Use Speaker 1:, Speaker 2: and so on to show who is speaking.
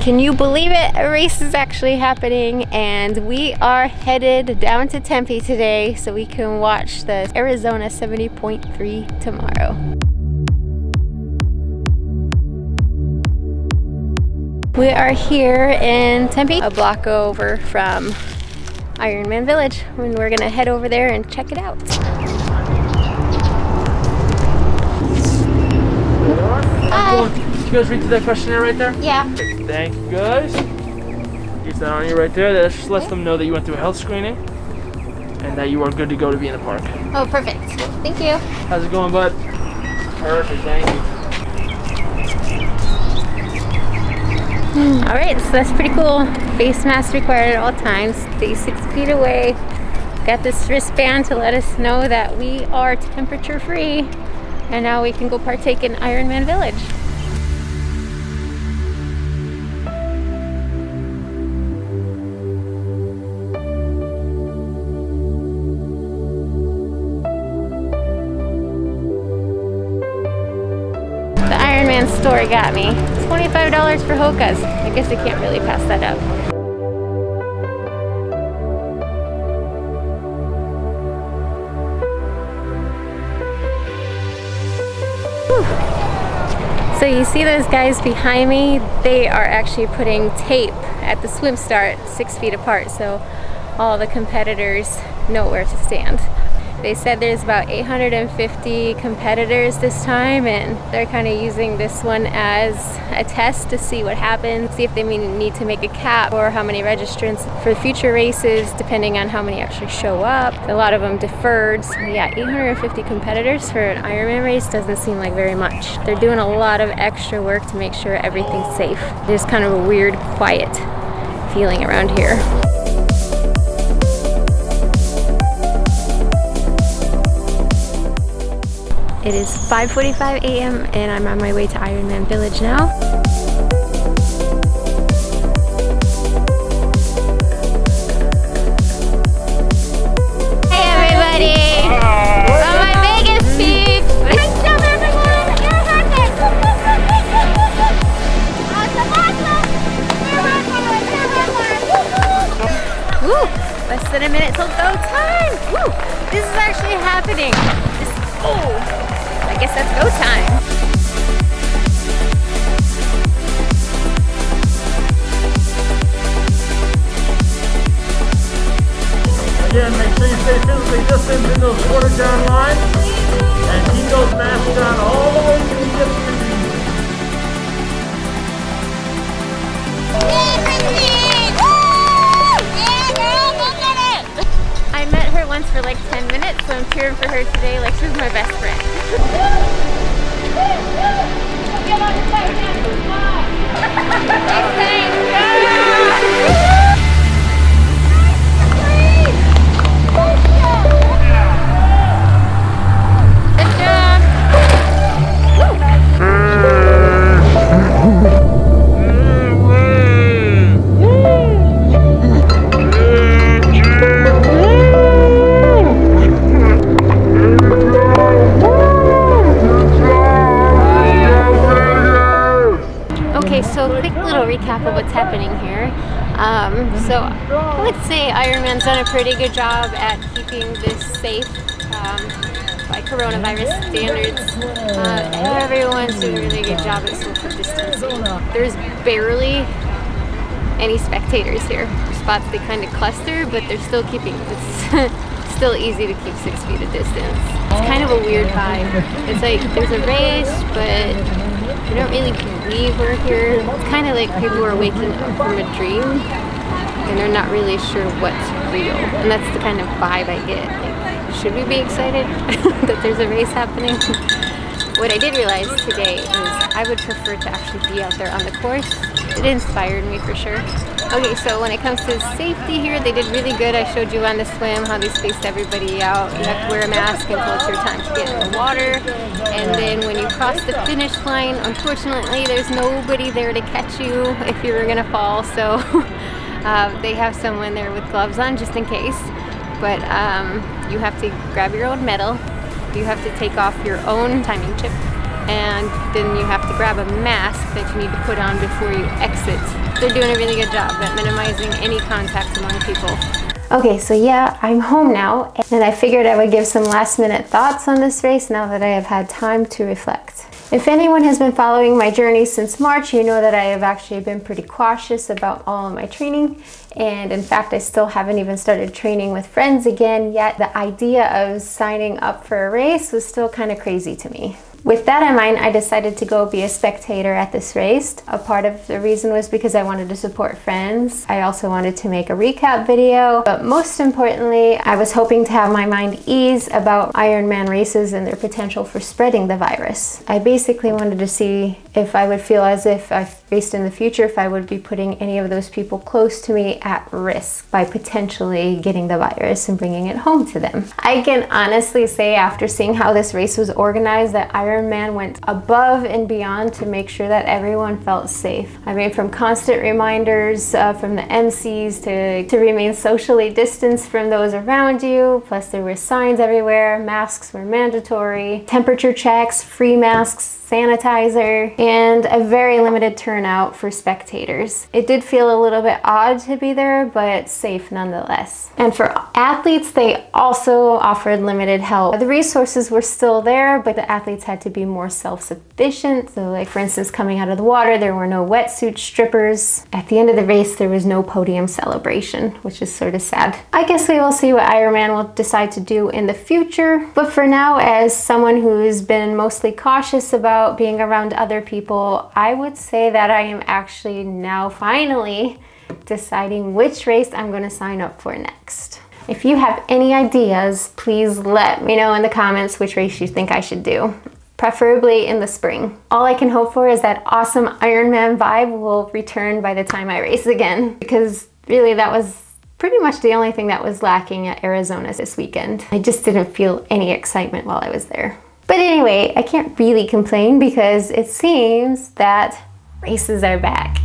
Speaker 1: Can you believe it? A race is actually happening and we are headed down to Tempe today so we can watch the Arizona 70.3 tomorrow. We are here in Tempe, a block over from Ironman Village, and we're gonna head over there and check it out. Hi.
Speaker 2: You guys read through that questionnaire right there?
Speaker 1: Yeah.
Speaker 2: Thank you guys. Use that on you right there. That just lets them know that you went through a health screening and that you are good to go to be in the park.
Speaker 1: Oh, perfect. Thank you.
Speaker 2: How's it going, bud? Perfect, thank you.
Speaker 1: All right, so that's pretty cool. Face mask required at all times. Stay 6 feet away. Got this wristband to let us know that we are temperature free. And now we can go partake in Ironman Village. The Ironman store got me. $25 for Hoka's. I guess I can't really pass that up. So you see those guys behind me? They are actually putting tape at the swim start 6 feet apart so all the competitors know where to stand. They said there's about 850 competitors this time and they're kind of using this one as a test to see what happens, see if they need to make a cap or how many registrants for future races depending on how many actually show up. A lot of them deferred, so yeah, 850 competitors for an Ironman race doesn't seem like very much. They're doing a lot of extra work to make sure everything's safe. There's kind of a weird, quiet feeling around here. It is 5:45 a.m. and I'm on my way to Ironman Village now. Hey everybody! Oh my Vegas peeps! Good job everyone! You're perfect! Awesome! Woo! Less than a minute till go time! Woo! This is actually happening! Oh! I guess that's go time.
Speaker 2: Again, make sure you stay physically distant in those quarter down lines and keep those masks on all the way to the distance.
Speaker 1: I met her once for like 10 minutes, so I'm cheering for her today like she's my best friend. Good job! So quick little recap of what's happening here. So I would say Ironman's done a pretty good job at keeping this safe by coronavirus standards. Everyone's doing a really good job at social distancing. There's barely any spectators here. The spots they kind of cluster, but they're still keeping it's still easy to keep 6 feet of distance. It's kind of a weird vibe. It's like there's a race, but you don't really believe we're here. It's kind of like people are waking up from a dream and they're not really sure what's real. And that's the kind of vibe I get. Like, should we be excited that there's a race happening? What I did realize today is I would prefer to actually be out there on the course. It inspired me for sure. Okay, so when it comes to safety here, they did really good. I showed you on the swim how they spaced everybody out. You have to wear a mask until it's your time to get in the water. And then when you cross the finish line, unfortunately, there's nobody there to catch you if you were gonna fall. So they have someone there with gloves on just in case. But you have to grab your own medal. You have to take off your own timing chip. And then you have to grab a mask that you need to put on before you exit they're doing a really good job at minimizing any contact among people. Okay, so yeah, I'm home now, and I figured I would give some last minute thoughts on this race now that I have had time to reflect. If anyone has been following my journey since March, you know that I have actually been pretty cautious about all of my training. And in fact, I still haven't even started training with friends again yet. The idea of signing up for a race was still kind of crazy to me. With that in mind, I decided to go be a spectator at this race. A part of the reason was because I wanted to support friends. I also wanted to make a recap video, but most importantly, I was hoping to have my mind ease about Ironman races and their potential for spreading the virus. I basically wanted to see if I would feel as if I faced in the future, if I would be putting any of those people close to me at risk by potentially getting the virus and bringing it home to them. I can honestly say after seeing how this race was organized that Ironman went above and beyond to make sure that everyone felt safe. I mean, from constant reminders from the MCs to remain socially distanced from those around you, plus there were signs everywhere, masks were mandatory, temperature checks, free masks, sanitizer, and a very limited turnout for spectators. It did feel a little bit odd to be there, but safe nonetheless. And for athletes, they also offered limited help. The resources were still there, but the athletes had to be more self-sufficient. So like for instance, coming out of the water, there were no wetsuit strippers. At the end of the race, there was no podium celebration, which is sort of sad. I guess we will see what Ironman will decide to do in the future. But for now, as someone who's been mostly cautious about being around other people, I would say that I am actually now finally deciding which race I'm going to sign up for next. If you have any ideas, please let me know in the comments which race you think I should do, preferably in the spring. All I can hope for is that awesome Ironman vibe will return by the time I race again, because really that was pretty much the only thing that was lacking at Arizona this weekend. I just didn't feel any excitement while I was there. But anyway, I can't really complain because it seems that races are back.